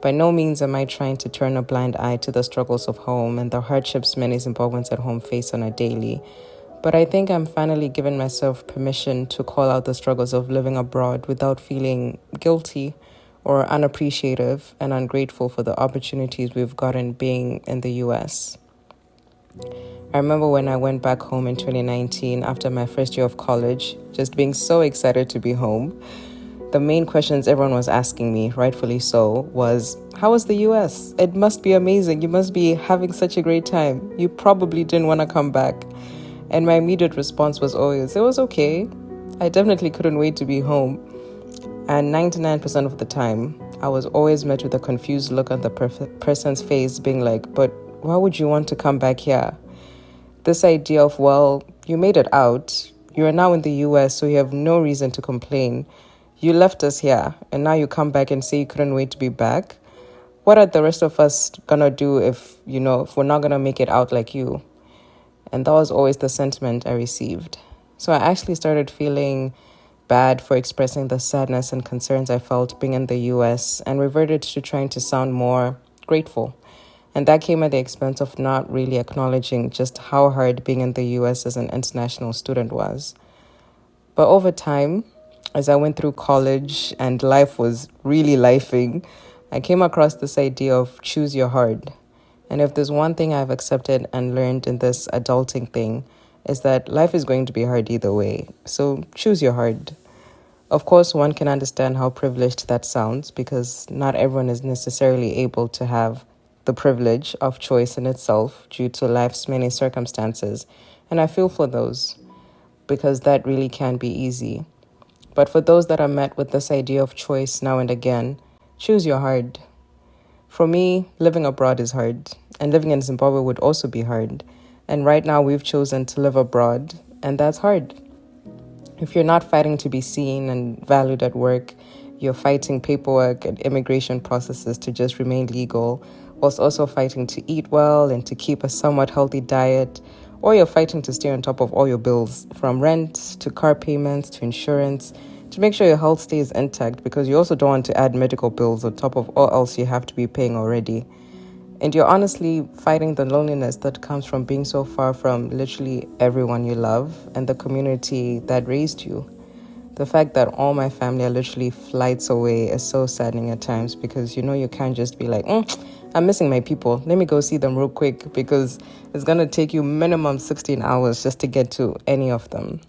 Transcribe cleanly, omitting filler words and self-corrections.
By no means am I trying to turn a blind eye to the struggles of home and the hardships many Zimbabweans at home face on a daily. But I think I'm finally giving myself permission to call out the struggles of living abroad without feeling guilty or unappreciative and ungrateful for the opportunities we've gotten being in the US. I remember when I went back home in 2019 after my first year of college, just being so excited to be home. The main questions everyone was asking me, rightfully so, was, how was the US? It must be amazing. You must be having such a great time. You probably didn't want to come back. And my immediate response was always, it was okay. I definitely couldn't wait to be home. And 99% of the time, I was always met with a confused look on the person's face, being like, but why would you want to come back here? This idea of, well, you made it out. You are now in the US, so you have no reason to complain. You left us here, and now you come back and say you couldn't wait to be back. What are the rest of us gonna do if we're not gonna make it out like you? And that was always the sentiment I received. So I actually started feeling bad for expressing the sadness and concerns I felt being in the US and reverted to trying to sound more grateful. And that came at the expense of not really acknowledging just how hard being in the US as an international student was. But over time, as I went through college and life was really lifing, I came across this idea of choose your hard. And if there's one thing I've accepted and learned in this adulting thing, is that life is going to be hard either way. So choose your hard. Of course, one can understand how privileged that sounds because not everyone is necessarily able to have the privilege of choice in itself due to life's many circumstances. And I feel for those because that really can be easy. But for those that are met with this idea of choice now and again, choose your hard. For me, living abroad is hard, and living in Zimbabwe would also be hard. And right now, we've chosen to live abroad, and that's hard. If you're not fighting to be seen and valued at work, you're fighting paperwork and immigration processes to just remain legal, whilst also fighting to eat well and to keep a somewhat healthy diet, or you're fighting to stay on top of all your bills, from rent to car payments to insurance, to make sure your health stays intact because you also don't want to add medical bills on top of all else you have to be paying already. And you're honestly fighting the loneliness that comes from being so far from literally everyone you love and the community that raised you. The fact that all my family are literally flights away is so saddening at times because you can't just be like, I'm missing my people. Let me go see them real quick because it's going to take you minimum 16 hours just to get to any of them.